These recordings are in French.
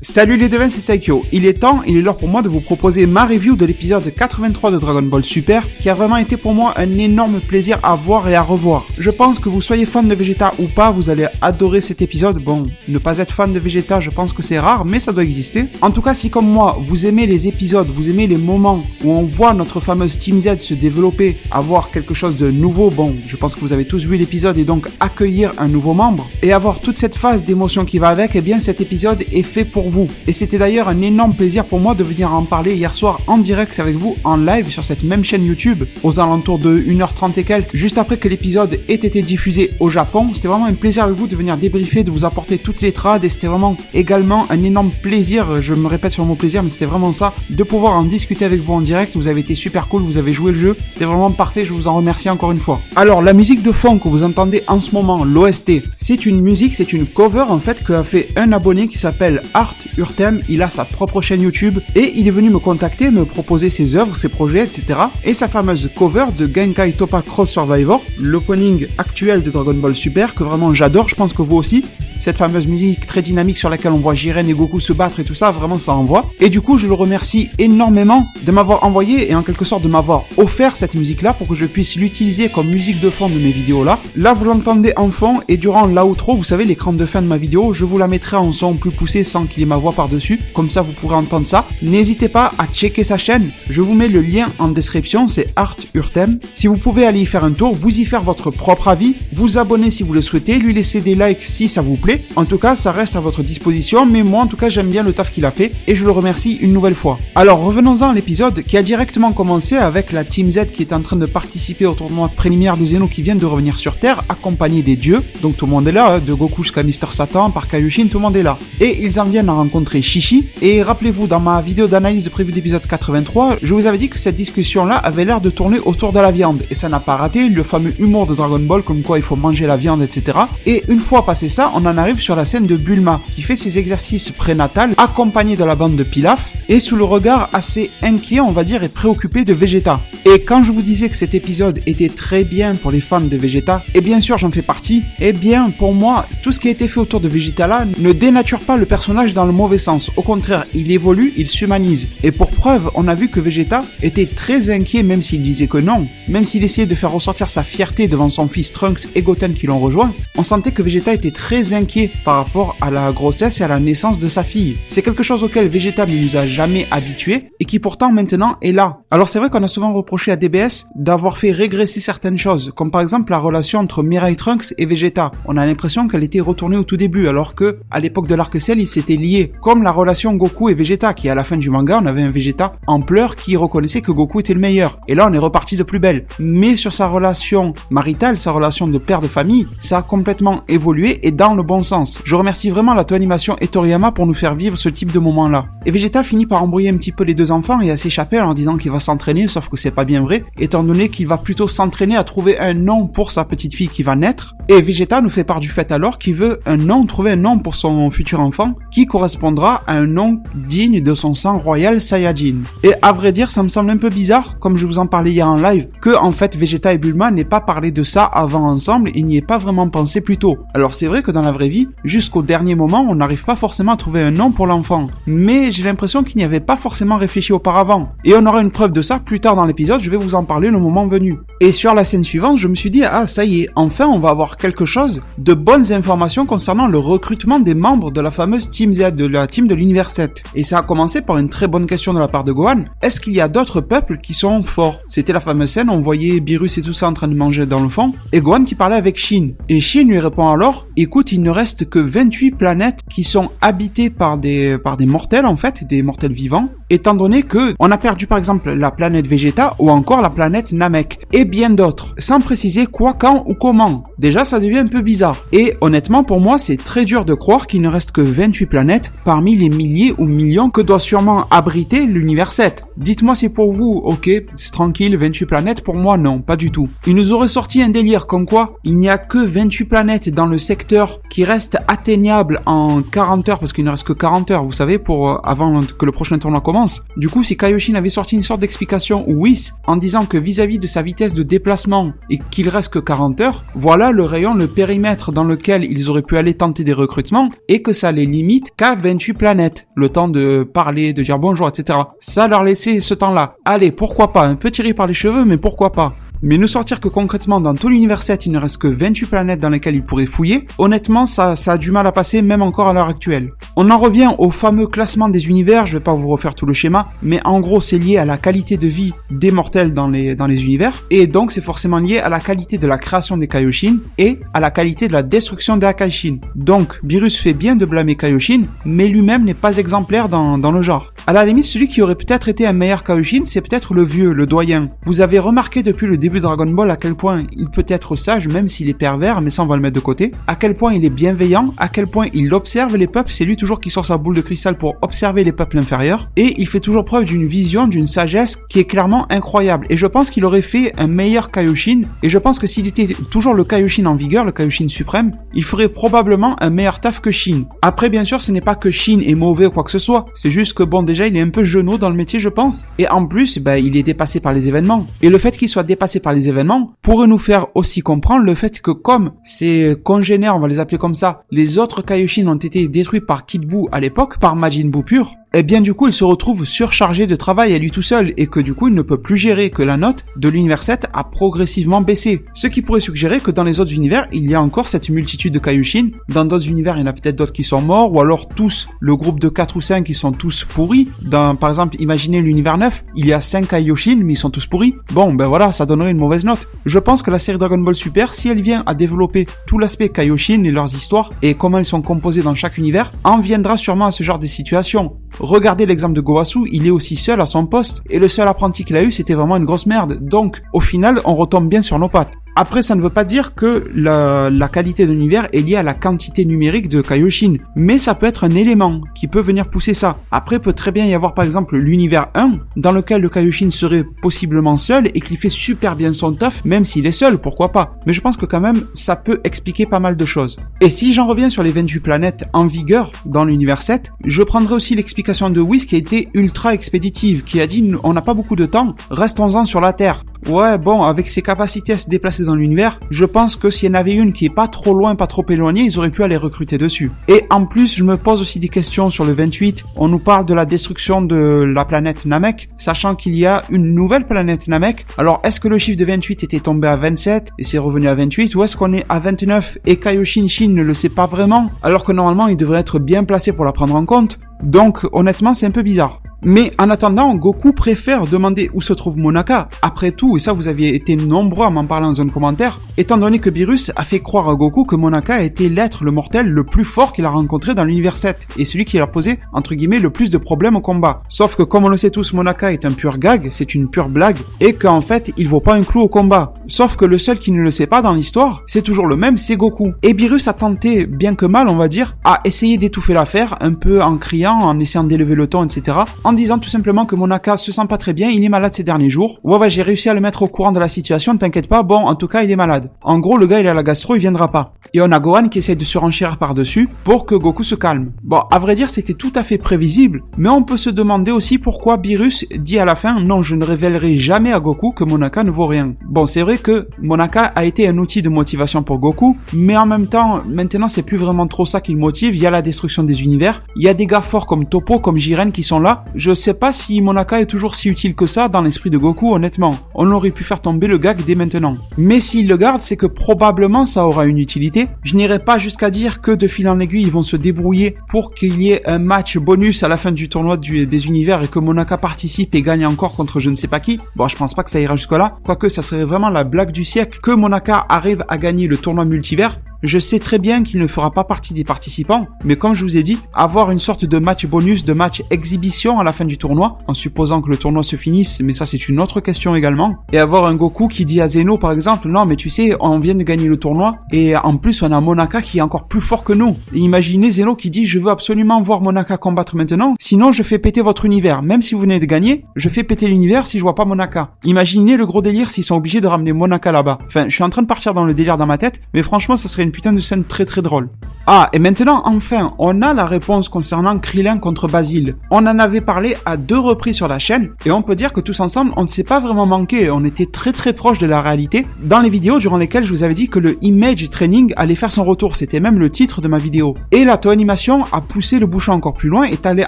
Salut les devins, c'est Saikyo. Il est l'heure pour moi de vous proposer ma review de l'épisode 83 de Dragon Ball Super, qui a vraiment été pour moi un énorme plaisir à voir et à revoir. Je pense que vous soyez fan de Vegeta ou pas, vous allez adorer cet épisode. Bon, ne pas être fan de Vegeta, je pense que c'est rare, mais ça doit exister. En tout cas, si comme moi, vous aimez les épisodes, vous aimez les moments où on voit notre fameuse Team Z se développer, avoir quelque chose de nouveau, bon, je pense que vous avez tous vu l'épisode et donc accueillir un nouveau membre, et avoir toute cette phase d'émotion qui va avec, eh bien cet épisode est fait pour vous. Et c'était d'ailleurs un énorme plaisir pour moi de venir en parler hier soir en direct avec vous, en live sur cette même chaîne YouTube, aux alentours de 1h30 et quelques, juste après que l'épisode ait été diffusé au Japon. C'était vraiment un plaisir avec vous de venir débriefer, de vous apporter toutes les trades, et c'était vraiment également un énorme plaisir, je me répète sur mon plaisir, mais c'était vraiment ça, de pouvoir en discuter avec vous en direct. Vous avez été super cool, vous avez joué le jeu, c'était vraiment parfait, je vous en remercie encore une fois. Alors la musique de fond que vous entendez en ce moment, l'OST, c'est une musique, c'est une cover en fait qu'a fait un abonné qui s'appelle Art Urtem. Il a sa propre chaîne YouTube et il est venu me contacter, me proposer ses œuvres, ses projets, etc. Et sa fameuse cover de Genkai Toppa Cross Survivor, l'opening actuel de Dragon Ball Super que vraiment j'adore, je pense que vous aussi. Cette fameuse musique très dynamique sur laquelle on voit Jiren et Goku se battre et tout ça, vraiment ça envoie. Et du coup, je le remercie énormément de m'avoir envoyé et en quelque sorte de m'avoir offert cette musique-là pour que je puisse l'utiliser comme musique de fond de mes vidéos là. Là, vous l'entendez en fond et durant l'outro, vous savez, l'écran de fin de ma vidéo, je vous la mettrai en son plus poussé sans qu'il y ait ma voix par-dessus. Comme ça, vous pourrez entendre ça. N'hésitez pas à checker sa chaîne. Je vous mets le lien en description, c'est Art Urtem. Si vous pouvez aller y faire un tour, vous y faire votre propre avis, vous abonner si vous le souhaitez, lui laisser des likes si ça vous plaît. En tout cas, ça reste à votre disposition, mais moi en tout cas j'aime bien le taf qu'il a fait et je le remercie une nouvelle fois. Alors revenons-en à l'épisode qui a directement commencé avec la Team Z qui est en train de participer au tournoi préliminaire de Zeno qui vient de revenir sur Terre, accompagné des dieux. Donc tout le monde est là, de Goku jusqu'à Mr Satan, par Kaioshin, tout le monde est là. Et ils en viennent à rencontrer Shishi. Et rappelez-vous, dans ma vidéo d'analyse de prévue d'épisode 83, je vous avais dit que cette discussion-là avait l'air de tourner autour de la viande. Et ça n'a pas raté, le fameux humour de Dragon Ball, comme quoi il faut manger la viande, etc. Et une fois passé ça, on en arrive sur la scène de Bulma, qui fait ses exercices prénatals, accompagnée de la bande de Pilaf, et sous le regard assez inquiet, on va dire, et préoccupé de Vegeta. Et quand je vous disais que cet épisode était très bien pour les fans de Vegeta, et bien sûr j'en fais partie, et bien pour moi, tout ce qui a été fait autour de Vegeta là ne dénature pas le personnage dans le mauvais sens. Au contraire, il évolue, il s'humanise. Et pour preuve, on a vu que Vegeta était très inquiet, même s'il disait que non, même s'il essayait de faire ressortir sa fierté devant son fils Trunks et Goten qui l'ont rejoint, on sentait que Vegeta était très inquiet par rapport à la grossesse et à la naissance de sa fille. C'est quelque chose auquel Vegeta ne nous a jamais habitués et qui pourtant maintenant est là. Alors c'est vrai qu'on a souvent reproché à DBS d'avoir fait régresser certaines choses, comme par exemple la relation entre Mirai Trunks et Vegeta. On a l'impression qu'elle était retournée au tout début, alors que à l'époque de l'arc Cell, ils s'étaient liés. Comme la relation Goku et Vegeta, qui à la fin du manga, on avait un Vegeta en pleurs qui reconnaissait que Goku était le meilleur. Et là, on est reparti de plus belle. Mais sur sa relation maritale, sa relation de père de famille, ça a complètement évolué et dans le bon sens. Je remercie vraiment la Toonimation et Toriyama pour nous faire vivre ce type de moment-là. Et Vegeta finit par embrouiller un petit peu les deux enfants et à s'échapper en leur disant qu'il va s'entraîner, sauf que c'est pas bien vrai, étant donné qu'il va plutôt s'entraîner à trouver un nom pour sa petite fille qui va naître. Et Vegeta nous fait part du fait alors qu'il veut trouver un nom pour son futur enfant qui correspondra à un nom digne de son sang royal Saiyajin. Et à vrai dire, ça me semble un peu bizarre, comme je vous en parlais hier en live, que en fait Vegeta et Bulma n'aient pas parlé de ça avant ensemble et n'y aient pas vraiment pensé plus tôt. Alors c'est vrai que dans la vraie vie, jusqu'au dernier moment, on n'arrive pas forcément à trouver un nom pour l'enfant. Mais j'ai l'impression qu'il n'y avait pas forcément réfléchi auparavant. Et on aura une preuve de ça plus tard dans l'épisode, je vais vous en parler le moment venu. Et sur la scène suivante, je me suis dit, ah ça y est, enfin on va avoir quelque chose de bonnes informations concernant le recrutement des membres de la fameuse Team Z, de la team de l'univers 7. Et ça a commencé par une très bonne question de la part de Gohan. Est-ce qu'il y a d'autres peuples qui sont forts? C'était la fameuse scène où on voyait Beerus et tout ça en train de manger dans le fond, et Gohan qui parlait avec Shin. Et Shin lui répond alors, écoute, il ne reste que 28 planètes qui sont habitées par des mortels en fait, des mortels vivants, étant donné que on a perdu par exemple la planète Vegeta ou encore la planète Namek, et bien d'autres, sans préciser quoi, quand ou comment. Déjà ça devient un peu bizarre. Et honnêtement pour moi c'est très dur de croire qu'il ne reste que 28 planètes parmi les milliers ou millions que doit sûrement abriter l'univers 7. Dites-moi si pour vous, ok, c'est tranquille, 28 planètes, pour moi non, pas du tout. Il nous aurait sorti un délire comme quoi il n'y a que 28 planètes dans le secteur qui reste atteignable en 40 heures, parce qu'il ne reste que 40 heures, vous savez, pour avant que le prochain tournoi commence. d'avance. Du coup, si Kaioshin avait sorti une sorte d'explication ou Whis en disant que vis-à-vis de sa vitesse de déplacement et qu'il reste que 40 heures, voilà le rayon, le périmètre dans lequel ils auraient pu aller tenter des recrutements et que ça les limite qu'à 28 planètes. Le temps de parler, de dire bonjour, etc. Ça leur laissait ce temps-là. Allez, pourquoi pas, un peu tiré par les cheveux, mais pourquoi pas. Mais nous sortir que concrètement dans tout l'univers 7 il ne reste que 28 planètes dans lesquelles ils pourraient fouiller, honnêtement ça a du mal à passer même encore à l'heure actuelle. On en revient au fameux classement des univers, je vais pas vous refaire tout le schéma, mais en gros c'est lié à la qualité de vie des mortels dans les univers, et donc c'est forcément lié à la qualité de la création des Kaioshin et à la qualité de la destruction des Akaishin. Donc Beerus fait bien de blâmer Kaioshin, mais lui-même n'est pas exemplaire dans le genre. À la limite, celui qui aurait peut-être été un meilleur Kaioshin, c'est peut-être le vieux, le doyen. Vous avez remarqué depuis le début de Dragon Ball à quel point il peut être sage même s'il est pervers, mais ça on va le mettre de côté, à quel point il est bienveillant, à quel point il observe les peuples, c'est lui toujours qui sort sa boule de cristal pour observer les peuples inférieurs, et il fait toujours preuve d'une vision, d'une sagesse qui est clairement incroyable, et je pense qu'il aurait fait un meilleur Kaioshin, et je pense que s'il était toujours le Kaioshin en vigueur, le Kaioshin suprême, il ferait probablement un meilleur taf que Shin. Après bien sûr ce n'est pas que Shin est mauvais ou quoi que ce soit, c'est juste que bon déjà il est un peu genou dans le métier je pense, et en plus il est dépassé par les événements, et le fait qu'il soit dépassé par les événements pourrait nous faire aussi comprendre le fait que comme ses congénères, on va les appeler comme ça, les autres Kaioshin ont été détruits par Kid Buu à l'époque, par Majin Buu pur, et bien du coup il se retrouve surchargé de travail à lui tout seul et que du coup il ne peut plus gérer, que la note de l'univers 7 a progressivement baissé. Ce qui pourrait suggérer que dans les autres univers il y a encore cette multitude de Kaioshin, dans d'autres univers il y en a peut-être d'autres qui sont morts ou alors tous, le groupe de 4 ou 5 qui sont tous pourris. Par exemple imaginez l'univers 9, il y a 5 Kaioshin mais ils sont tous pourris. Bon ben voilà, ça donnerait une mauvaise note. Je pense que la série Dragon Ball Super, si elle vient à développer tout l'aspect Kaioshin et leurs histoires et comment ils sont composés dans chaque univers, en viendra sûrement à ce genre de situation. Regardez l'exemple de Gowasu, il est aussi seul à son poste, et le seul apprenti qu'il a eu, c'était vraiment une grosse merde. Donc, au final, on retombe bien sur nos pattes. Après, ça ne veut pas dire que la qualité de l'univers est liée à la quantité numérique de Kaioshin, mais ça peut être un élément qui peut venir pousser ça. Après, peut très bien y avoir par exemple l'univers 1, dans lequel le Kaioshin serait possiblement seul et qu'il fait super bien son taf, même s'il est seul, pourquoi pas. Mais je pense que quand même, ça peut expliquer pas mal de choses. Et si j'en reviens sur les 28 planètes en vigueur dans l'univers 7, je prendrai aussi l'explication de Whis qui a été ultra expéditive, qui a dit on n'a pas beaucoup de temps, restons-en sur la Terre. Ouais, bon, avec ses capacités à se déplacer dans l'univers, je pense que s'il y en avait une qui est pas trop loin, pas trop éloignée, ils auraient pu aller recruter dessus. Et en plus, je me pose aussi des questions sur le 28. On nous parle de la destruction de la planète Namek, sachant qu'il y a une nouvelle planète Namek. Alors, est-ce que le chiffre de 28 était tombé à 27 et c'est revenu à 28, ou est-ce qu'on est à 29 et Kaioshin Shin ne le sait pas vraiment, alors que normalement il devrait être bien placé pour la prendre en compte? Donc, honnêtement, c'est un peu bizarre. Mais en attendant, Goku préfère demander où se trouve Monaka. Après tout, et ça vous aviez été nombreux à m'en parler dans un commentaire, étant donné que Beerus a fait croire à Goku que Monaka était l'être, le mortel, le plus fort qu'il a rencontré dans l'univers 7, et celui qui a posé, entre guillemets, le plus de problèmes au combat. Sauf que comme on le sait tous, Monaka est un pur gag, c'est une pure blague, et qu'en fait, il vaut pas un clou au combat. Sauf que le seul qui ne le sait pas dans l'histoire, c'est toujours le même, c'est Goku. Et Beerus a tenté, bien que mal on va dire, à essayer d'étouffer l'affaire, un peu en criant, en essayant d'élever le ton, etc., en disant tout simplement que Monaka se sent pas très bien, il est malade ces derniers jours. Ouais, j'ai réussi à le mettre au courant de la situation, t'inquiète pas, bon, en tout cas, il est malade. En gros, le gars, il a la gastro, il viendra pas. Et on a Gohan qui essaie de surenchérir par-dessus pour que Goku se calme. Bon, à vrai dire, c'était tout à fait prévisible, mais on peut se demander aussi pourquoi Beerus dit à la fin, non, je ne révélerai jamais à Goku que Monaka ne vaut rien. Bon, c'est vrai que Monaka a été un outil de motivation pour Goku, mais en même temps, maintenant, c'est plus vraiment trop ça qui le motive, il y a la destruction des univers, il y a des gars forts comme Toppo, comme Jiren qui sont là, je sais pas si Monaka est toujours si utile que ça dans l'esprit de Goku, honnêtement. On aurait pu faire tomber le gag dès maintenant. Mais s'il le garde, c'est que probablement ça aura une utilité. Je n'irai pas jusqu'à dire que de fil en aiguille, ils vont se débrouiller pour qu'il y ait un match bonus à la fin du tournoi des univers et que Monaka participe et gagne encore contre je ne sais pas qui. Bon, je pense pas que ça ira jusque-là. Quoique, ça serait vraiment la blague du siècle que Monaka arrive à gagner le tournoi multivers. Je sais très bien qu'il ne fera pas partie des participants, mais comme je vous ai dit, avoir une sorte de match bonus, de match exhibition à la fin du tournoi, en supposant que le tournoi se finisse, mais ça c'est une autre question également, et avoir un Goku qui dit à Zeno par exemple, non mais tu sais, on vient de gagner le tournoi, et en plus on a Monaka qui est encore plus fort que nous. Et imaginez Zeno qui dit, je veux absolument voir Monaka combattre maintenant, sinon je fais péter votre univers, même si vous venez de gagner, je fais péter l'univers si je vois pas Monaka. Imaginez le gros délire s'ils sont obligés de ramener Monaka là-bas. Enfin, je suis en train de partir dans le délire dans ma tête, mais franchement ça serait une putain de scène très très drôle. Ah, et maintenant, enfin, on a la réponse concernant Krillin contre Basile. On en avait parlé à 2 reprises sur la chaîne, et on peut dire que tous ensemble, on ne s'est pas vraiment manqué, on était très très proche de la réalité, dans les vidéos durant lesquelles je vous avais dit que le Image Training allait faire son retour, c'était même le titre de ma vidéo. Et la Toei Animation a poussé le bouchon encore plus loin, est allé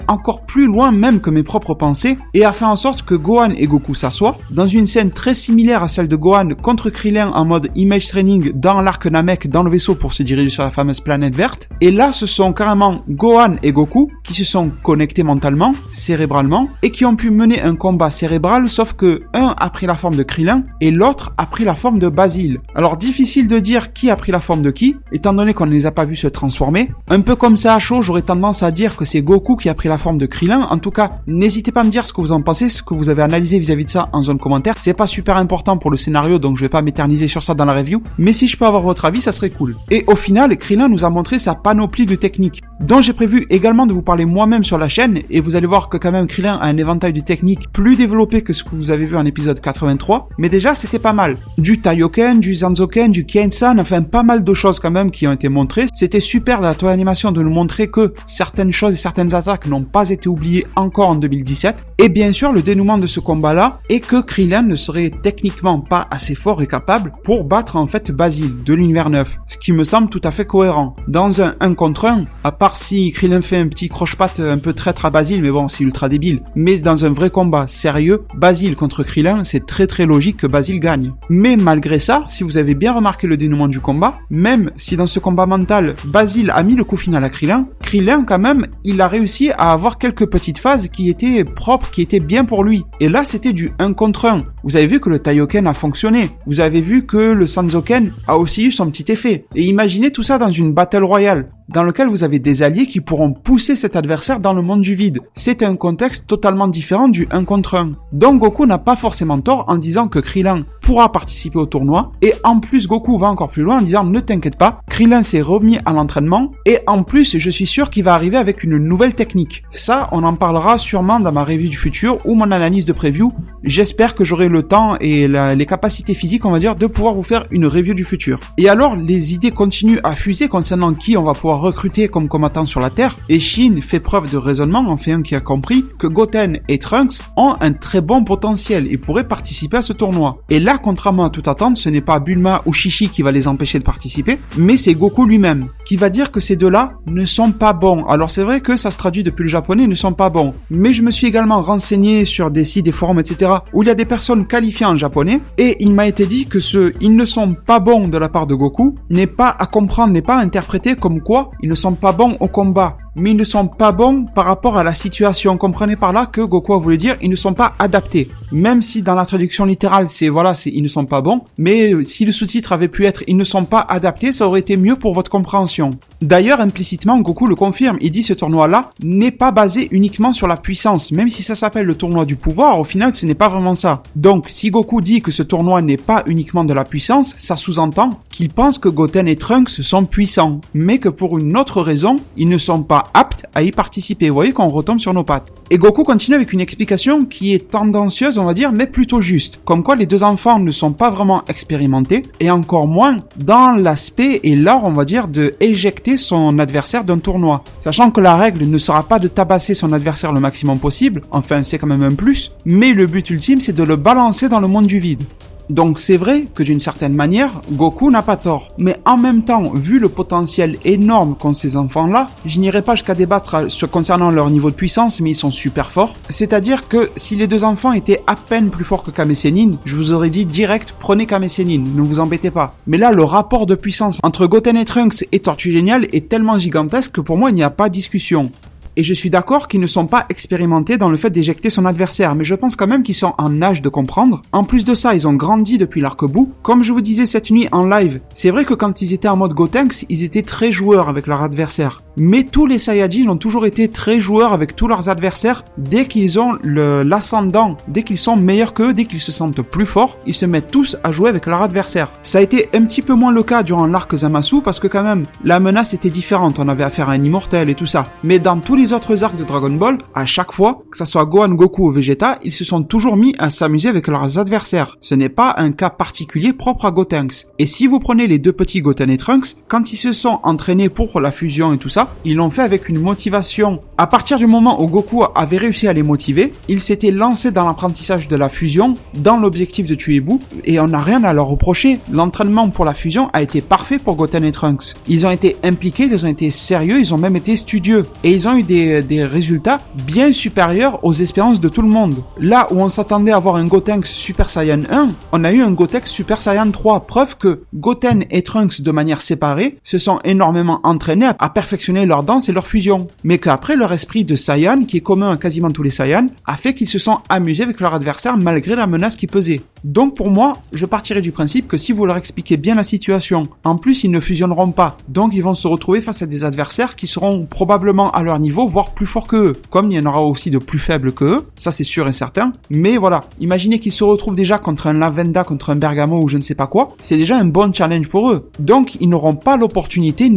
encore plus loin même que mes propres pensées, et a fait en sorte que Gohan et Goku s'assoient, dans une scène très similaire à celle de Gohan contre Krillin en mode Image Training dans l'arc Namek dans le vaisseau pour se diriger sur la fameuse planète verte. Et là, ce sont carrément Gohan et Goku qui se sont connectés mentalement, cérébralement, et qui ont pu mener un combat cérébral, sauf que un a pris la forme de Krillin et l'autre a pris la forme de Basile. Alors difficile de dire qui a pris la forme de qui, étant donné qu'on ne les a pas vus se transformer. Un peu comme ça à chaud, j'aurais tendance à dire que c'est Goku qui a pris la forme de Krillin. En tout cas, n'hésitez pas à me dire ce que vous en pensez, ce que vous avez analysé vis-à-vis de ça en zone commentaire. C'est pas super important pour le scénario, donc je vais pas m'éterniser sur ça dans la review, mais si je peux avoir votre avis, ça serait cool. Et au final, Krillin nous a montré sa panoplie de techniques, dont j'ai prévu également de vous parler moi-même sur la chaîne, et vous allez voir que quand même Krillin a un éventail de techniques plus développé que ce que vous avez vu en épisode 83, mais déjà c'était pas mal. Du Taioken, du Zanzoken, du Kien-san, enfin pas mal de choses quand même qui ont été montrées. C'était super la Toei Animation de nous montrer que certaines choses et certaines attaques n'ont pas été oubliées encore en 2017, et bien sûr le dénouement de ce combat-là est que Krillin ne serait techniquement pas assez fort et capable pour battre en fait Basile de l'univers 9, ce qui me semble tout à fait cohérent. Dans un 1 contre 1, à part si Krillin fait un petit croche-patte un peu traître à Basile, mais bon, c'est ultra débile. Mais dans un vrai combat sérieux, Basile contre Krillin, c'est très très logique que Basile gagne. Mais malgré ça, si vous avez bien remarqué le dénouement du combat, même si dans ce combat mental, Basile a mis le coup final à Krillin, Krillin quand même, il a réussi à avoir quelques petites phases qui étaient propres, qui étaient bien pour lui. Et là, c'était du 1 contre 1. Vous avez vu que le Taioken a fonctionné. Vous avez vu que le Sanzoken a aussi eu son petit effet. Et imaginez tout ça dans une Battle Royale, dans lequel vous avez des alliés qui pourront pousser cet adversaire dans le monde du vide. C'est un contexte totalement différent du 1 contre 1. Donc Goku n'a pas forcément tort en disant que Krillin pourra participer au tournoi, et en plus Goku va encore plus loin en disant ne t'inquiète pas, Krillin s'est remis à l'entraînement, et en plus je suis sûr qu'il va arriver avec une nouvelle technique. Ça, on en parlera sûrement dans ma review du futur ou mon analyse de preview. J'espère que j'aurai le temps et les capacités physiques, on va dire, de pouvoir vous faire une review du futur. Et alors, les idées continuent à fuser concernant qui on va pouvoir recruter comme combattant sur la Terre, et Shin fait preuve de raisonnement, enfin qui a compris que Goten et Trunks ont un très bon potentiel et pourraient participer à ce tournoi. Et là, contrairement à toute attente, ce n'est pas Bulma ou Shishi qui va les empêcher de participer, mais c'est Goku lui-même, qui va dire que ces deux-là ne sont pas bons. Alors c'est vrai que ça se traduit depuis le japonais, ne sont pas bons, mais je me suis également renseigné sur des sites, des forums, etc., où il y a des personnes qualifiées en japonais, et il m'a été dit que ce « ils ne sont pas bons » de la part de Goku n'est pas à comprendre, n'est pas à interpréter comme quoi ils ne sont pas bons au combat, mais ils ne sont pas bons par rapport à la situation. Comprenez par là que Goku a voulu dire ils ne sont pas adaptés. Même si dans la traduction littérale c'est ils ne sont pas bons, mais si le sous-titre avait pu être ils ne sont pas adaptés, ça aurait été mieux pour votre compréhension. D'ailleurs, implicitement, Goku le confirme, il dit ce tournoi-là n'est pas basé uniquement sur la puissance, même si ça s'appelle le tournoi du pouvoir, au final ce n'est pas vraiment ça. Donc si Goku dit que ce tournoi n'est pas uniquement de la puissance, ça sous-entend qu'il pense que Goten et Trunks sont puissants, mais que pour une autre raison, ils ne sont pas aptes à y participer. Vous voyez qu'on retombe sur nos pattes. Et Goku continue avec une explication qui est tendancieuse, on va dire, mais plutôt juste. Comme quoi les deux enfants ne sont pas vraiment expérimentés, et encore moins dans l'aspect et l'art, on va dire, de éjecter son adversaire d'un tournoi. Sachant que la règle ne sera pas de tabasser son adversaire le maximum possible, enfin c'est quand même un plus, mais le but ultime c'est de le balancer dans le monde du vide. Donc c'est vrai que d'une certaine manière, Goku n'a pas tort. Mais en même temps, vu le potentiel énorme qu'ont ces enfants-là, je n'irai pas jusqu'à débattre concernant leur niveau de puissance, mais ils sont super forts. C'est-à-dire que si les deux enfants étaient à peine plus forts que Kame Sennin, je vous aurais dit direct, prenez Kame Sennin, ne vous embêtez pas. Mais là, le rapport de puissance entre Goten et Trunks et Tortue Géniale est tellement gigantesque que pour moi, il n'y a pas de discussion. Et je suis d'accord qu'ils ne sont pas expérimentés dans le fait d'éjecter son adversaire, mais je pense quand même qu'ils sont en âge de comprendre. En plus de ça, ils ont grandi depuis l'arc-bout. Comme je vous disais cette nuit en live, c'est vrai que quand ils étaient en mode Gotenks, ils étaient très joueurs avec leur adversaire. Mais tous les Saiyajin ont toujours été très joueurs avec tous leurs adversaires. Dès qu'ils ont l'ascendant, dès qu'ils sont meilleurs qu'eux, dès qu'ils se sentent plus forts, ils se mettent tous à jouer avec leur adversaire. Ça a été un petit peu moins le cas durant l'arc Zamasu parce que quand même, la menace était différente. On avait affaire à un immortel et tout ça. Mais dans tous les autres arcs de Dragon Ball, à chaque fois, que ça soit Gohan, Goku ou Vegeta, ils se sont toujours mis à s'amuser avec leurs adversaires. Ce n'est pas un cas particulier propre à Gotenks. Et si vous prenez les deux petits Goten et Trunks, quand ils se sont entraînés pour la fusion et tout ça, ils l'ont fait avec une motivation. À partir du moment où Goku avait réussi à les motiver, ils s'étaient lancés dans l'apprentissage de la fusion, dans l'objectif de tuer Boo, et on n'a rien à leur reprocher. L'entraînement pour la fusion a été parfait pour Goten et Trunks. Ils ont été impliqués, ils ont été sérieux, ils ont même été studieux. Et ils ont eu des résultats bien supérieurs aux espérances de tout le monde. Là où on s'attendait à avoir un Gotenks Super Saiyan 1, on a eu un Gotenks Super Saiyan 3. Preuve que Goten et Trunks, de manière séparée, se sont énormément entraînés à perfectionner leur danse et leur fusion. Mais qu'après, leur esprit de Saiyan, qui est commun à quasiment tous les Saiyans, a fait qu'ils se sont amusés avec leur adversaire malgré la menace qui pesait. Donc pour moi, je partirai du principe que si vous leur expliquez bien la situation, en plus ils ne fusionneront pas, donc ils vont se retrouver face à des adversaires qui seront probablement à leur niveau, voire plus forts que eux. Comme il y en aura aussi de plus faibles que eux, ça c'est sûr et certain, mais voilà, imaginez qu'ils se retrouvent déjà contre un Lavenda, contre un Bergamo ou je ne sais pas quoi, c'est déjà un bon challenge pour eux. Donc ils n'auront pas l'opportunité, ils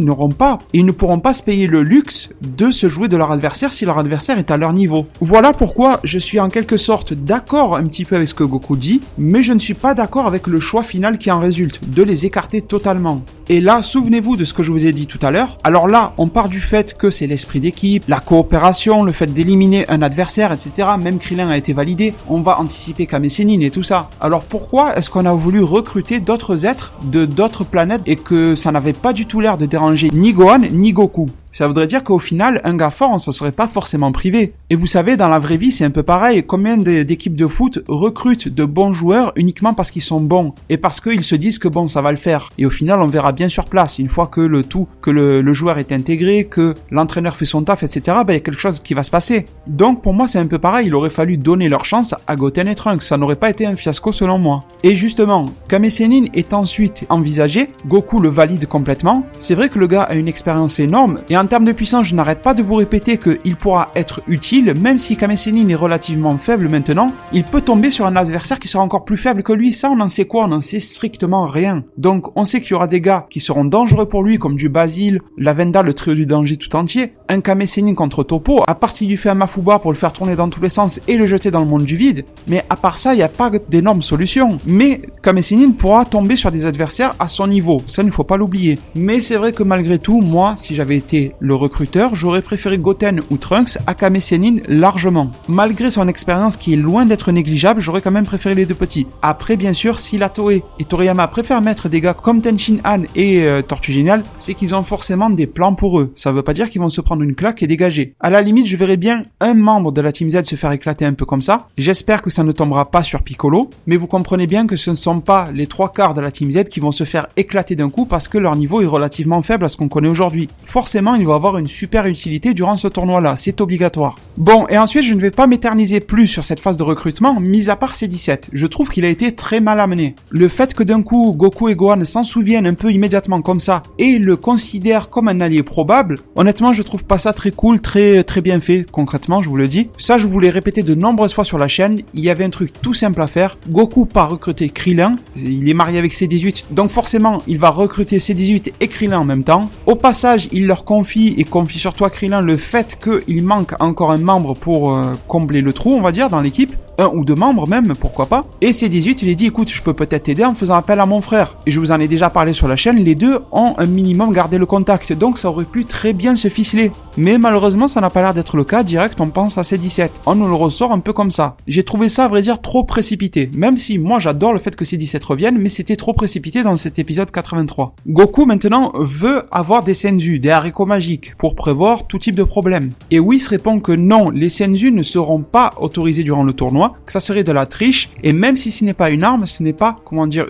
ne pourront pas se payer le luxe de se jouer de leur adversaire si leur adversaire est à leur niveau. Voilà pourquoi je suis en quelque sorte d'accord un petit peu avec ce que Goku dit, mais je ne suis pas d'accord avec le choix final qui en résulte, de les écarter totalement. Et là, souvenez-vous de ce que je vous ai dit tout à l'heure. Alors là, on part du fait que c'est l'esprit d'équipe, la coopération, le fait d'éliminer un adversaire, etc. Même Krillin a été validé. On va anticiper Kame Sennin et tout ça. Alors pourquoi est-ce qu'on a voulu recruter d'autres êtres de d'autres planètes et que ça n'avait pas du tout l'air de déranger ni Gohan ni Goku ? Ça voudrait dire qu'au final, un gars fort, on s'en serait pas forcément privé. Et vous savez, dans la vraie vie, c'est un peu pareil. Combien d'équipes de foot recrutent de bons joueurs uniquement parce qu'ils sont bons et parce qu'ils se disent que bon, ça va le faire. Et au final, on verra bien sur place. Une fois que le joueur est intégré, que l'entraîneur fait son taf, etc., il y a quelque chose qui va se passer. Donc pour moi, c'est un peu pareil. Il aurait fallu donner leur chance à Goten et Trunks. Ça n'aurait pas été un fiasco selon moi. Et justement, Kame Sennin est ensuite envisagé. Goku le valide complètement. C'est vrai que le gars a une expérience énorme et en termes de puissance, je n'arrête pas de vous répéter qu'il pourra être utile, même si Kame Sennin est relativement faible maintenant, il peut tomber sur un adversaire qui sera encore plus faible que lui. Ça, on en sait quoi? On en sait strictement rien. Donc, on sait qu'il y aura des gars qui seront dangereux pour lui, comme du Basile, Lavenda, le trio du danger tout entier. Un Kame Sennin contre Toppo, à part s'il lui fait un Mafuba pour le faire tourner dans tous les sens et le jeter dans le monde du vide. Mais à part ça, il n'y a pas d'énormes solutions. Mais Kame Sennin pourra tomber sur des adversaires à son niveau. Ça, il ne faut pas l'oublier. Mais c'est vrai que malgré tout, moi, si j'avais été le recruteur, j'aurais préféré Goten ou Trunks à Kame Sennin largement. Malgré son expérience qui est loin d'être négligeable, j'aurais quand même préféré les deux petits. Après, bien sûr, si la Toei et Toriyama préfèrent mettre des gars comme Tenshin Han et Tortue Géniale, c'est qu'ils ont forcément des plans pour eux. Ça veut pas dire qu'ils vont se prendre une claque et dégager. À la limite, je verrais bien un membre de la Team Z se faire éclater un peu comme ça. J'espère que ça ne tombera pas sur Piccolo, mais vous comprenez bien que ce ne sont pas les 3/4 de la Team Z qui vont se faire éclater d'un coup parce que leur niveau est relativement faible à ce qu'on connaît aujourd'hui. Forcément, il va avoir une super utilité durant ce tournoi-là, c'est obligatoire. Bon, et ensuite, je ne vais pas m'éterniser plus sur cette phase de recrutement, mis à part C17. Je trouve qu'il a été très mal amené. Le fait que d'un coup, Goku et Gohan s'en souviennent un peu immédiatement comme ça, et le considèrent comme un allié probable, honnêtement, je trouve pas ça très cool, très bien fait, concrètement, je vous le dis. Ça, je vous l'ai répété de nombreuses fois sur la chaîne, il y avait un truc tout simple à faire. Goku part recruter Krillin, il est marié avec C18, donc forcément, il va recruter C18 et Krillin en même temps. Au passage, il leur confie surtout à Krillin le fait qu'il manque encore un membre pour combler le trou, on va dire, dans l'équipe. Un ou deux membres même, pourquoi pas. Et C18, il a dit, écoute, je peux peut-être t'aider en faisant appel à mon frère. Et je vous en ai déjà parlé sur la chaîne, les deux ont un minimum gardé le contact, donc ça aurait pu très bien se ficeler. Mais malheureusement, ça n'a pas l'air d'être le cas, direct, on pense à C17. On nous le ressort un peu comme ça. J'ai trouvé ça, à vrai dire, trop précipité. Même si, moi, j'adore le fait que C17 revienne, mais c'était trop précipité dans cet épisode 83. Goku, maintenant, veut avoir des Senzu, des haricots magiques, pour prévoir tout type de problème. Et Whis répond que non, les Senzu ne seront pas autorisés durant le tournoi, que ça serait de la triche, et même si ce n'est pas une arme, ce n'est pas,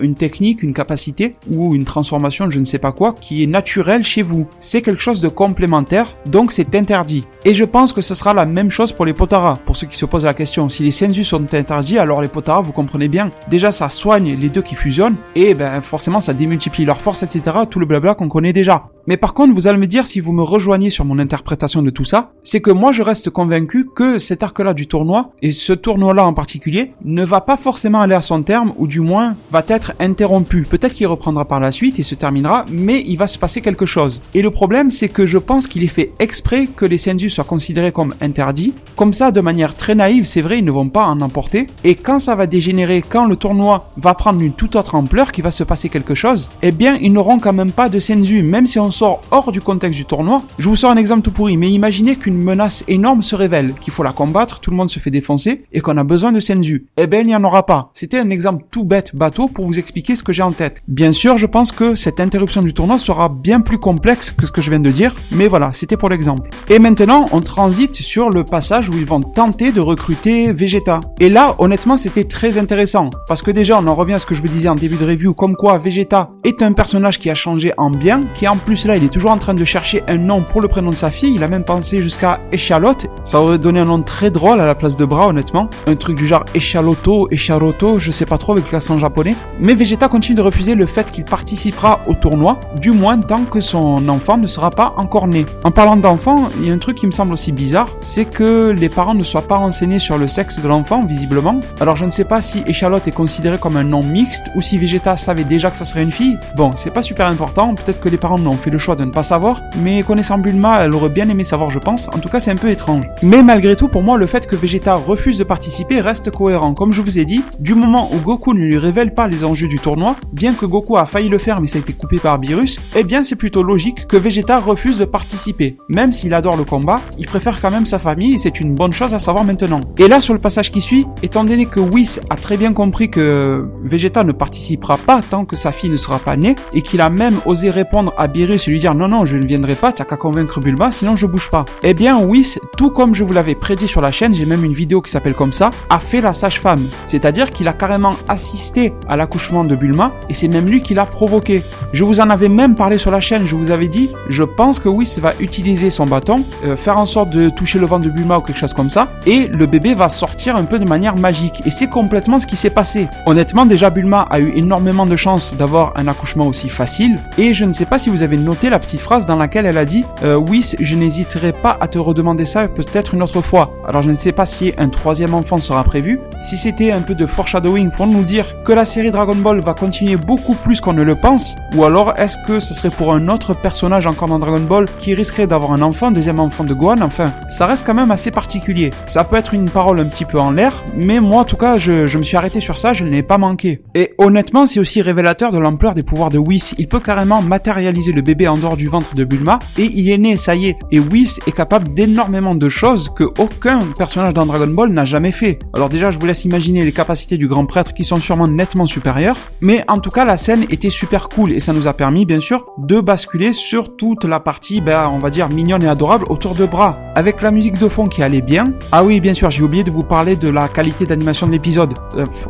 une technique, une capacité, ou une transformation, je ne sais pas quoi, qui est naturelle chez vous. C'est quelque chose de complémentaire, donc c'est interdit. Et je pense que ce sera la même chose pour les Potara, pour ceux qui se posent la question. Si les Senzu sont interdits, alors les Potara, vous comprenez bien, déjà ça soigne les deux qui fusionnent, et forcément ça démultiplie leur force, etc., tout le blabla qu'on connaît déjà. Mais par contre, vous allez me dire si vous me rejoignez sur mon interprétation de tout ça, c'est que moi je reste convaincu que cet arc-là du tournoi, et ce tournoi-là en particulier, ne va pas forcément aller à son terme, ou du moins va être interrompu. Peut-être qu'il reprendra par la suite et se terminera, mais il va se passer quelque chose. Et le problème, c'est que je pense qu'il est fait exprès que les Senzu soient considérés comme interdits. Comme ça, de manière très naïve, c'est vrai, ils ne vont pas en emporter. Et quand ça va dégénérer, quand le tournoi va prendre une toute autre ampleur, qu'il va se passer quelque chose, eh bien, ils n'auront quand même pas de Senzu, même si on sort hors du contexte du tournoi. Je vous sors un exemple tout pourri, mais imaginez qu'une menace énorme se révèle, qu'il faut la combattre, tout le monde se fait défoncer, et qu'on a besoin de Senzu. Eh bien, il n'y en aura pas. C'était un exemple tout bête, bateau, pour vous expliquer ce que j'ai en tête. Bien sûr, je pense que cette interruption du tournoi sera bien plus complexe que ce que je viens de dire, mais voilà, c'était pour l'exemple. Et maintenant, on transite sur le passage où ils vont tenter de recruter Vegeta. Et là, honnêtement, c'était très intéressant, parce que déjà, on en revient à ce que je vous disais en début de review, comme quoi Vegeta est un personnage qui a changé en bien, qui en plus là, il est toujours en train de chercher un nom pour le prénom de sa fille, il a même pensé jusqu'à Échalote, ça aurait donné un nom très drôle à la place de bras, honnêtement, un truc du genre Échaloto, Écharoto, je sais pas trop avec l'accent japonais, mais Vegeta continue de refuser le fait qu'il participera au tournoi, du moins tant que son enfant ne sera pas encore né. En parlant d'enfant, il y a un truc qui me semble aussi bizarre, c'est que les parents ne soient pas renseignés sur le sexe de l'enfant, visiblement. Alors je ne sais pas si Échalote est considéré comme un nom mixte, ou si Vegeta savait déjà que ça serait une fille. Bon, c'est pas super important, peut-être que les parents ont fait le choix de ne pas savoir, mais connaissant Bulma, elle aurait bien aimé savoir, je pense. En tout cas, c'est un peu étrange. Mais malgré tout, pour moi, le fait que Vegeta refuse de participer reste cohérent. Comme je vous ai dit, du moment où Goku ne lui révèle pas les enjeux du tournoi, bien que Goku a failli le faire, mais ça a été coupé par Beerus, eh bien c'est plutôt logique que Vegeta refuse de participer. Même s'il adore le combat, il préfère quand même sa famille et c'est une bonne chose à savoir maintenant. Et là, sur le passage qui suit, étant donné que Whis a très bien compris que Vegeta ne participera pas tant que sa fille ne sera pas née, et qu'il a même osé répondre à Beerus et lui dire non, je ne viendrai pas, t'as qu'à convaincre Bulma, sinon je bouge pas. Eh bien, Whis, tout comme je vous l'avais prédit sur la chaîne, j'ai même une vidéo qui s'appelle comme ça, a fait la sage-femme. C'est-à-dire qu'il a carrément assisté à l'accouchement de Bulma, et c'est même lui qui l'a provoqué. Je vous en avais même parlé sur la chaîne, je vous avais dit, je pense que Whis va utiliser son bâton, faire en sorte de toucher le ventre de Bulma ou quelque chose comme ça, et le bébé va sortir un peu de manière magique. Et c'est complètement ce qui s'est passé. Honnêtement, déjà Bulma a eu énormément de chance d'avoir un accouchement aussi facile, et je ne sais pas si vous avez noté la petite phrase dans laquelle elle a dit Whis, je n'hésiterai pas à te redemander ça peut-être une autre fois. Alors je ne sais pas si un troisième enfant sera prévu, si c'était un peu de foreshadowing pour nous dire que la série Dragon Ball va continuer beaucoup plus qu'on ne le pense, ou alors est-ce que ce serait pour un autre personnage encore dans Dragon Ball qui risquerait d'avoir un enfant, deuxième enfant de Gohan, enfin, ça reste quand même assez particulier. Ça peut être une parole un petit peu en l'air, mais moi en tout cas je me suis arrêté sur ça, je ne l'ai pas manqué. Et honnêtement c'est aussi révélateur de l'ampleur des pouvoirs de Whis, il peut carrément matérialiser le bébé en dehors du ventre de Bulma, et il est né, ça y est, et Whis est capable d'énormément de choses que aucun personnage dans Dragon Ball n'a jamais fait. Alors déjà je vous laisse imaginer les capacités du grand prêtre qui sont sûrement nettement supérieures, mais en tout cas la scène était super cool et ça nous a permis bien sûr de basculer sur toute la partie, on va dire mignonne et adorable autour de Bras, avec la musique de fond qui allait bien. Ah oui bien sûr j'ai oublié de vous parler de la qualité d'animation de l'épisode,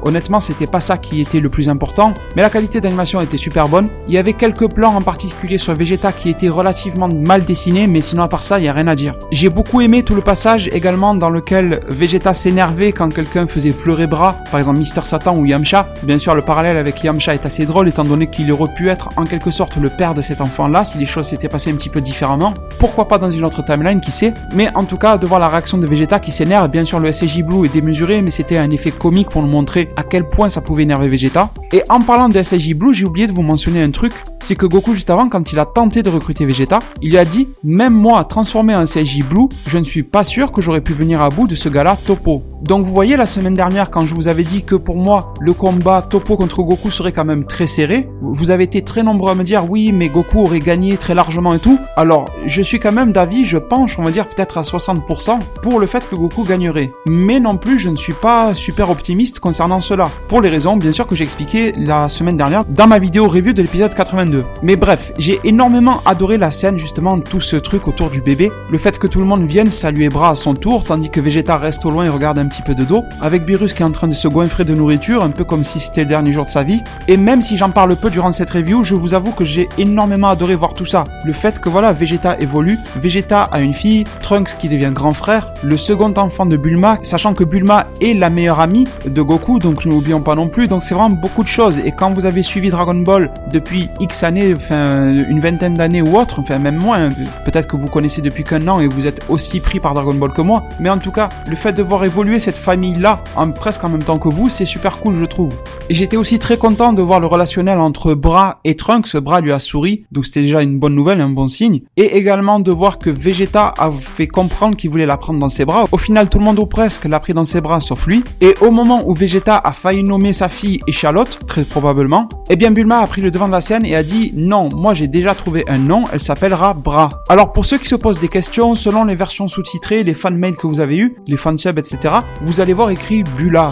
honnêtement c'était pas ça qui était le plus important, mais la qualité d'animation était super bonne. Il y avait quelques plans en particulier sur Vegeta qui étaient relativement mal dessinés, mais sinon à part ça il y a rien à dire. J'ai beaucoup aimé tout le passage également dans lequel Vegeta s'énervait quand quelqu'un faisait pleurer Bras, par exemple Mister Satan ou Yamcha. Bien sûr le parallèle avec Yamcha est assez drôle étant donné qu'il aurait pu être en quelque sorte le père de cet enfant là si les choses s'étaient passées un petit peu différemment. Pourquoi pas dans une autre timeline, qui sait. Mais en tout cas de voir la réaction de Vegeta qui s'énerve, bien sûr le SCJ Blue est démesuré mais c'était un effet comique pour nous montrer à quel point ça pouvait énerver Vegeta. Et en parlant de SCJ Blue, j'ai oublié de vous mentionner un truc, c'est que Goku juste avant quand il a tenté de recruter Vegeta, il lui a dit même moi transformé en SCJ Blue, je ne suis pas sûr que j'aurais pu venir à bout de ce gars-là Toppo. Donc vous voyez la semaine dernière quand je vous avais dit que pour moi le combat Toppo contre Goku serait quand même très serré, vous avez été très nombreux à me dire oui mais Goku aurait gagné très largement et tout. Alors je suis quand même d'avis, je penche on va dire peut-être à 60% pour le fait que Goku gagnerait. Mais non plus je ne suis pas super optimiste concernant cela, pour les raisons bien sûr que j'ai expliquées la semaine dernière dans ma vidéo review de l'épisode 82. Mais bref, j'ai énormément adoré la scène justement, tout ce truc autour du bébé, le fait que tout le monde vienne saluer Bras à son tour tandis que Vegeta reste au loin et regarde un petit peu de dos, avec Beerus qui est en train de se goinfrer de nourriture, un peu comme si c'était le dernier jour de sa vie. Et même si j'en parle peu durant cette review, je vous avoue que j'ai énormément adoré voir tout ça. Le fait que voilà, Vegeta évolue, Vegeta a une fille, Trunks qui devient grand frère, le second enfant de Bulma, sachant que Bulma est la meilleure amie de Goku, donc ne l'oublions pas non plus, donc c'est vraiment beaucoup de choses. Et quand vous avez suivi Dragon Ball depuis X années, enfin une vingtaine d'années ou autre, enfin même moins, peut-être que vous connaissez depuis qu'un an et vous êtes aussi pris par Dragon Ball que moi, mais en tout cas, le fait de voir évoluer cette famille-là, presque en même temps que vous, c'est super cool je trouve. Et j'étais aussi très content de voir le relationnel entre Bra et Trunks. Bra lui a souri, donc c'était déjà une bonne nouvelle, un bon signe, et également de voir que Vegeta a fait comprendre qu'il voulait la prendre dans ses bras. Au final, tout le monde ou presque l'a pris dans ses bras sauf lui, et au moment où Vegeta a failli nommer sa fille Échalote, très probablement, eh bien Bulma a pris le devant de la scène et a dit non, moi j'ai déjà trouvé un nom, elle s'appellera Bra. Alors pour ceux qui se posent des questions, selon les versions sous-titrées, les fanmails que vous avez eu, les fansubs, etc., vous allez voir écrit Bula,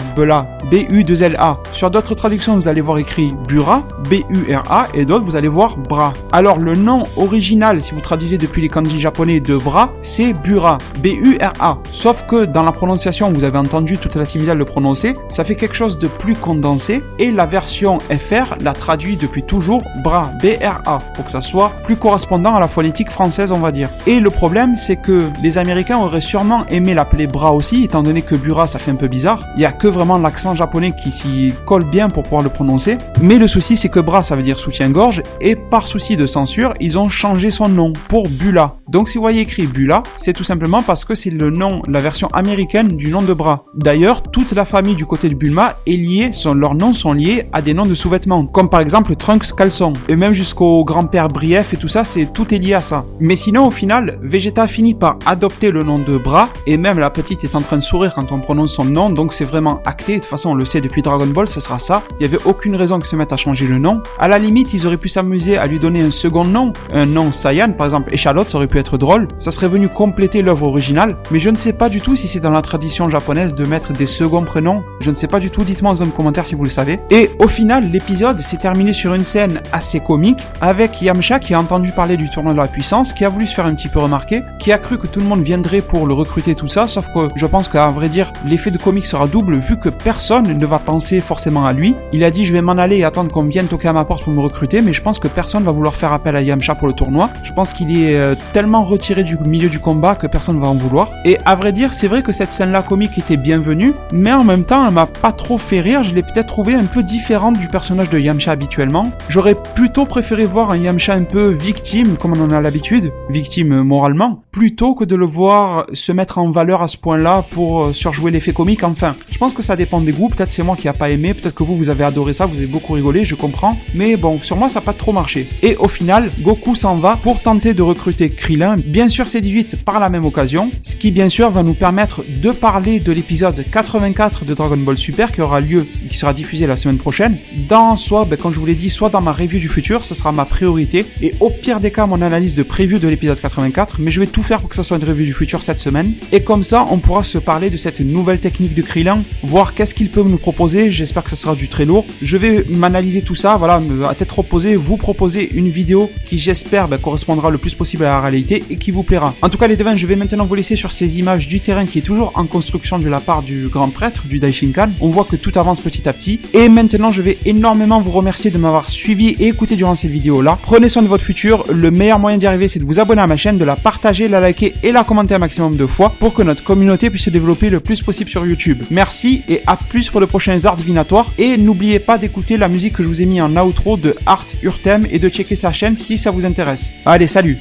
B-U-2-L-A. Sur d'autres traductions, vous allez voir écrit Bura, B-U-R-A, et d'autres vous allez voir Bra. Alors le nom original, si vous traduisez depuis les kanji japonais de Bra, c'est Bura, B-U-R-A. Sauf que dans la prononciation, vous avez entendu toute la team Vidal le prononcer, ça fait quelque chose de plus condensé, et la version FR la traduit depuis toujours Bra, B-R-A, pour que ça soit plus correspondant à la phonétique française, on va dire. Et le problème, c'est que les Américains auraient sûrement aimé l'appeler Bra aussi, étant donné que Bura, ça fait un peu bizarre. Il y a que vraiment l'accent japonais qui s'y colle bien pour pouvoir le prononcer. Mais le souci, c'est que Bra, ça veut dire soutien-gorge, et par souci de censure, ils ont changé son nom pour Bula. Donc si vous voyez écrit Bula, c'est tout simplement parce que c'est le nom, la version américaine du nom de Bra. D'ailleurs, toute la famille du côté de Bulma est liée, leurs noms sont liés à des noms de sous-vêtements, comme par exemple Trunks Caleçon. Et même jusqu'au grand-père Brief et tout ça, tout est lié à ça. Mais sinon, au final, Vegeta finit par adopter le nom de Bra, et même la petite est en train de sourire quand on prononce son nom, donc c'est vraiment acté. De toute façon, on le sait depuis Dragon Ball, ce sera ça. Il n'y avait aucune raison qu'ils se mettent à changer le nom. À la limite, ils auraient pu s'amuser à lui donner un second nom, un nom Saiyan, par exemple Échalote, ça aurait pu être drôle. Ça serait venu compléter l'œuvre originale, mais je ne sais pas du tout si c'est dans la tradition japonaise de mettre des seconds prénoms. Je ne sais pas du tout, dites-moi en zone commentaire si vous le savez. Et au final, l'épisode s'est terminé sur une scène assez comique, avec Yamcha qui a entendu parler du tournoi de la puissance, qui a voulu se faire un petit peu remarquer, qui a cru que tout le monde viendrait pour le recruter, tout ça, sauf que je pense qu'à vrai dire, l'effet de comique sera double, vu que personne ne va penser forcément à lui. Il a dit je vais m'en aller et attendre qu'on vienne toquer à ma porte pour me recruter, mais je pense que personne va vouloir faire appel à Yamcha pour le tournoi. Je pense qu'il est tellement retiré du milieu du combat que personne va en vouloir. Et à vrai dire, c'est vrai que cette scène-là comique était bienvenue, mais en même temps, elle m'a pas trop fait rire. Je l'ai peut-être trouvé un peu différente du personnage de Yamcha habituellement. J'aurais plutôt préféré voir un Yamcha un peu victime, comme on en a l'habitude, victime moralement, plutôt que de le voir se mettre en valeur à ce point-là pour surjouer l'effet comique. Enfin, je pense que ça dépend des goûts. Peut-être c'est moi qui a pas aimé, peut-être que vous avez adoré ça, vous avez beaucoup rigolé, je comprends. Mais bon, sur moi, ça n'a pas trop marché. Et au final, Goku s'en va pour tenter de recruter Krillin. Bien sûr, c'est 18 par la même occasion, ce qui bien sûr va nous permettre de parler de l'épisode 84 de Dragon Ball Super qui aura lieu, qui sera diffusé la semaine prochaine. Comme je vous l'ai dit, soit dans ma review du futur, ça sera ma priorité, et au pire des cas, mon analyse de preview de l'épisode 84, mais je vais tout faire pour que ça soit une review du futur cette semaine. Et comme ça, on pourra se parler de cette nouvelle technique de Krillin, voir qu'est-ce qu'il peut nous proposer. J'espère que ça sera du très lourd. Je vais m'analyser tout ça, voilà, à tête reposée, vous proposer une vidéo qui, j'espère, correspondra le plus possible à la réalité et qui vous plaira. En tout cas, les devins, je vais maintenant vous laisser sur ces images du terrain qui est toujours en construction de la part du grand prêtre, du Daishinkan. On voit que tout avance petit à petit. Et maintenant, je vais énormément vous remercier de m'avoir suivi et écouté durant cette vidéo-là. Prenez soin de votre futur. Le meilleur moyen d'y arriver, c'est de vous abonner à ma chaîne, de la partager, la liker et la commenter un maximum de fois pour que notre communauté puisse se développer le plus possible sur YouTube. Merci et à plus pour le prochain Art Divinatoire. Et n'oubliez pas d'écouter la musique que je vous ai mis en outro de Art Urtem et de checker sa chaîne si ça vous intéresse. Allez, salut!